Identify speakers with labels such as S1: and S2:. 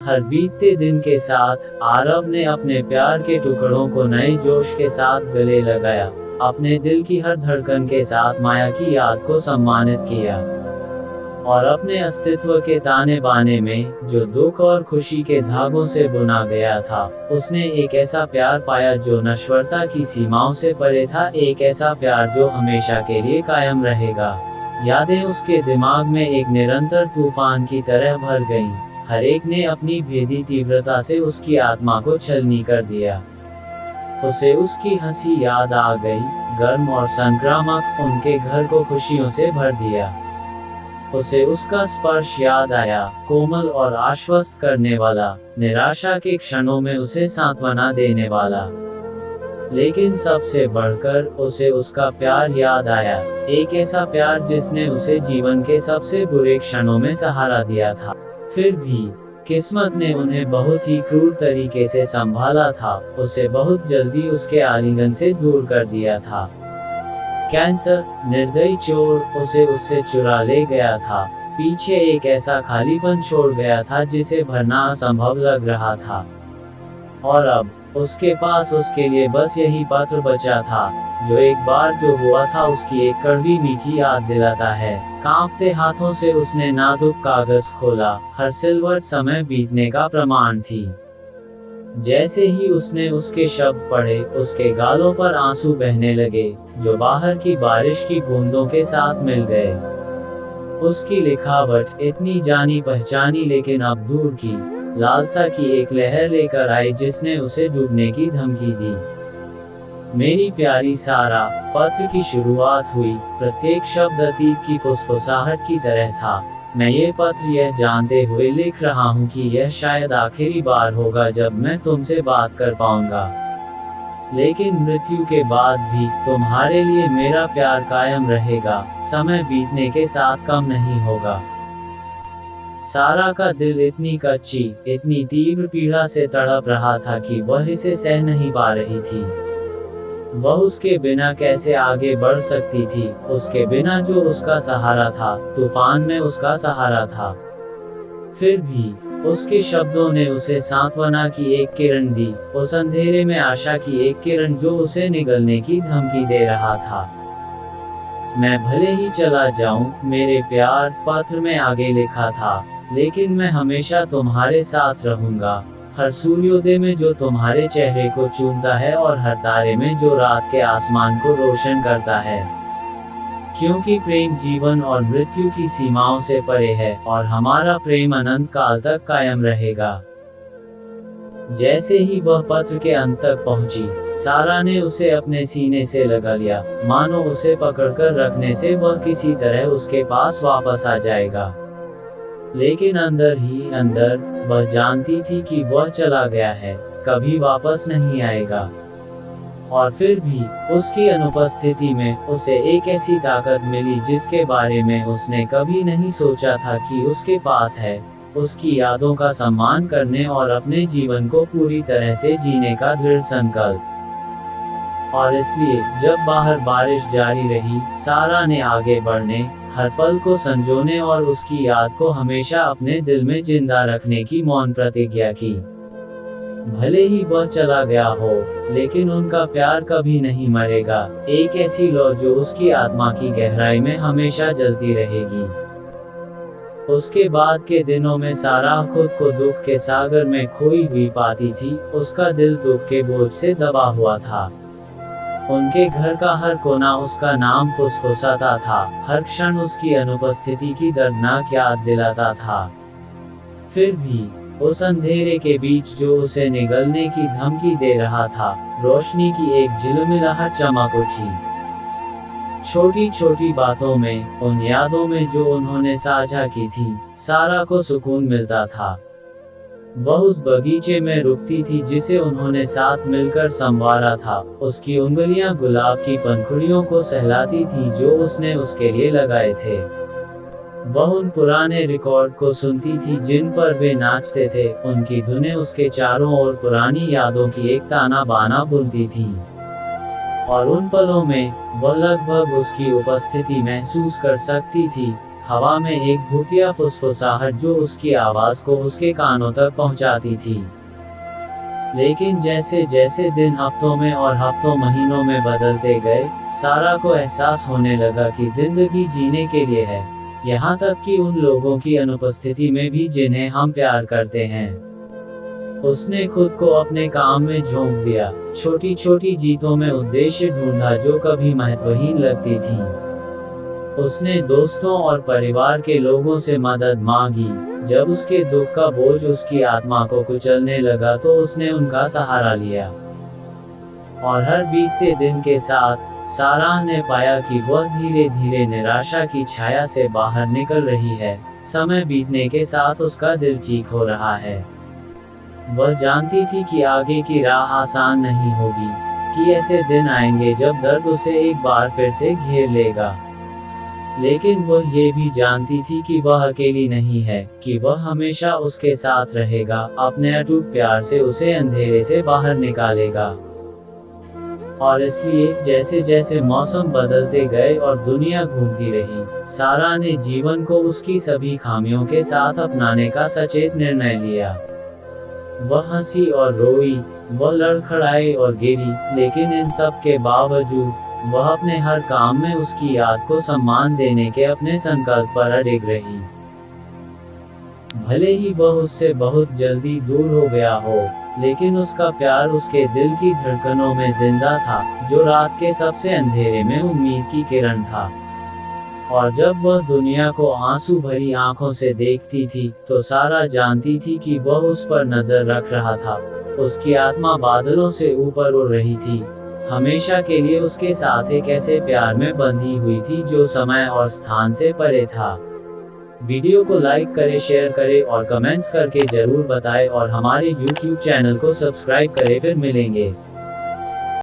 S1: हर बीतते दिन के साथ आरव ने अपने प्यार के टुकड़ों को नए जोश के साथ गले लगाया, अपने दिल की हर धड़कन के साथ माया की याद को सम्मानित किया, और अपने अस्तित्व के ताने बाने में जो दुख और खुशी के धागों से बुना गया था, उसने एक ऐसा प्यार पाया जो नश्वरता की सीमाओं से परे था, एक ऐसा प्यार जो हमेशा के लिए कायम रहेगा। यादें उसके दिमाग में एक निरंतर तूफान की तरह भर गईं, हर एक ने अपनी भेदी तीव्रता से उसकी आत्मा को छलनी कर दिया। उसे उसकी हंसी याद आ गई, गर्म और संक्रामक, उनके घर को खुशियों से भर दिया। उसे उसका स्पर्श याद आया, कोमल और आश्वस्त करने वाला, निराशा के क्षणों में उसे सांत्वना देने वाला। लेकिन सबसे बढ़कर उसे उसका प्यार याद आया, एक ऐसा प्यार जिसने उसे जीवन के सबसे बुरे क्षणों में सहारा दिया था। फिर भी किस्मत ने उन्हें बहुत ही क्रूर तरीके से संभाला था, उसे बहुत जल्दी उसके आलिंगन से दूर कर दिया था। कैंसर, निर्दयी चोर, उसे उससे चुरा ले गया था, पीछे एक ऐसा खालीपन छोड़ गया था जिसे भरना असंभव लग रहा था। और अब उसके पास उसके लिए बस यही पत्र बचा था, जो एक बार जो हुआ था उसकी एक कड़वी मीठी याद दिलाता है। कांपते हाथों से उसने नाजुक कागज खोला, हर सिलवट समय बीतने का प्रमाण थी। जैसे ही उसने उसके शब्द पढ़े, उसके गालों पर आंसू बहने लगे, जो बाहर की बारिश की बूंदों के साथ मिल गए। उसकी लिखावट इतनी जानी पहचानी लेकिन अब दूर की, लालसा की एक लहर लेकर आई जिसने उसे डूबने की धमकी दी। मेरी प्यारी सारा, पत्र की शुरुआत हुई, प्रत्येक शब्द अतीत की फुसफुसाहट की तरह था। मैं ये पत्र यह जानते हुए लिख रहा हूँ कि यह शायद आखिरी बार होगा जब मैं तुमसे बात कर पाऊंगा, लेकिन मृत्यु के बाद भी तुम्हारे लिए मेरा प्यार कायम रहेगा, समय बीतने के साथ कम नहीं होगा। सारा का दिल इतनी कच्ची, इतनी तीव्र पीड़ा से तड़प रहा था कि वह इसे सह नहीं पा रही थी। वह उसके बिना कैसे आगे बढ़ सकती थी, उसके बिना जो उसका सहारा था, तूफान में उसका सहारा था। फिर भी उसके शब्दों ने उसे सांत्वना की एक किरण दी, उस अंधेरे में आशा की एक किरण जो उसे निगलने की धमकी दे रहा था। मैं भले ही चला जाऊं मेरे प्यार, पत्र में आगे लिखा था, लेकिन मैं हमेशा तुम्हारे साथ रहूंगा, हर सूर्योदय में जो तुम्हारे चेहरे को चूमता है और हर तारे में जो रात के आसमान को रोशन करता है। क्योंकि प्रेम जीवन और मृत्यु की सीमाओं से परे है और हमारा प्रेम अनंत काल तक कायम रहेगा। जैसे ही वह पत्र के अंत तक पहुंची, सारा ने उसे अपने सीने से लगा लिया, मानो उसे पकड़कर रखने से वह किसी तरह उसके पास वापस आ जाएगा। लेकिन अंदर ही अंदर वह जानती थी कि वह चला गया है, कभी वापस नहीं आएगा। और फिर भी उसकी अनुपस्थिति में उसे एक ऐसी ताकत मिली जिसके बारे में उसने कभी नहीं सोचा था कि उसके पास है, उसकी यादों का सम्मान करने और अपने जीवन को पूरी तरह से जीने का दृढ़ संकल्प। और इसलिए जब बाहर बारिश जारी रही, सारा ने आगे बढ़ने, हर पल को संजोने और उसकी याद को हमेशा अपने दिल में जिंदा रखने की मौन प्रतिज्ञा की। भले ही वह चला गया हो, लेकिन उनका प्यार कभी नहीं मरेगा, एक ऐसी लौ जो उसकी आत्मा की गहराई में हमेशा जलती रहेगी। उसके बाद के दिनों में सारा खुद को दुख के सागर में खोई हुई पाती थी, उसका दिल दुख के बोझ से दबा हुआ था। उनके घर का हर कोना उसका नाम फुसफुसाता था, हर क्षण उसकी अनुपस्थिति की दर्दनाक याद दिलाता था। फिर भी उस अंधेरे के बीच जो उसे निगलने की धमकी दे रहा था, रोशनी की एक झिलमिलाहट चमक उठी। छोटी छोटी बातों में, उन यादों में जो उन्होंने साझा की थी, सारा को सुकून मिलता था। वह उस बगीचे में रुकती थी जिसे उन्होंने साथ मिलकर संवारा था, उसकी उंगलियां गुलाब की पंखुड़ियों को सहलाती थी जो उसने उसके लिए लगाए थे। वह उन पुराने रिकॉर्ड को सुनती थी जिन पर वे नाचते थे, उनकी धुनें उसके चारों ओर पुरानी यादों की एक ताना बाना बुनती थी। और उन पलों में वह लगभग उसकी उपस्थिति महसूस कर सकती थी, हवा में एक भूतिया फुसफुसाहट जो उसकी आवाज को उसके कानों तक पहुंचाती थी। लेकिन जैसे जैसे दिन हफ्तों में और हफ्तों महीनों में बदलते गए, सारा को एहसास होने लगा कि जिंदगी जीने के लिए है, यहाँ तक कि उन लोगों की अनुपस्थिति में भी जिन्हें हम प्यार करते हैं। उसने खुद को अपने काम में झोंक दिया, छोटी छोटी जीतों में उद्देश्य ढूंढा जो कभी महत्वहीन लगती थीं। उसने दोस्तों और परिवार के लोगों से मदद मांगी। जब उसके दुख का बोझ उसकी आत्मा को कुचलने लगा तो उसने उनका सहारा लिया। और हर बीतते दिन के साथ साराह ने पाया कि वह धीरे धीरे निराशा की छाया से बाहर निकल रही है। समय बीतने के साथ उसका दिल चीख हो रहा है। वह जानती थी कि आगे की राह आसान नहीं होगी, कि ऐसे दिन आएंगे जब दर्द उसे एक बार फिर से घेर लेगा। लेकिन वह ये भी जानती थी कि वह अकेली नहीं है, कि वह हमेशा उसके साथ रहेगा, अपने अटूट प्यार से उसे अंधेरे से बाहर निकालेगा। और इसलिए जैसे जैसे मौसम बदलते गए और दुनिया घूमती रही, सारा ने जीवन को उसकी सभी खामियों के साथ अपनाने का सचेत निर्णय लिया। वह हंसी और रोई, वह लड़खड़ाई और गिरी, लेकिन इन सब के बावजूद वह अपने हर काम में उसकी याद को सम्मान देने के अपने संकल्प पर अडिग रही। भले ही वह उससे बहुत जल्दी दूर हो गया हो, लेकिन उसका प्यार उसके दिल की धड़कनों में जिंदा था, जो रात के सबसे अंधेरे में उम्मीद की किरण था। और जब वह दुनिया को आंसू भरी आंखों से देखती थी, तो सारा जानती थी कि वह उस पर नजर रख रहा था। उसकी आत्मा बादलों से ऊपर उड़ रही थी, हमेशा के लिए उसके साथ एक ऐसे प्यार में बंधी हुई थी जो समय और स्थान से परे था। वीडियो को लाइक करें, शेयर करें और कमेंट्स करके जरूर बताएं और हमारे YouTube चैनल को सब्सक्राइब करें। फिर मिलेंगे।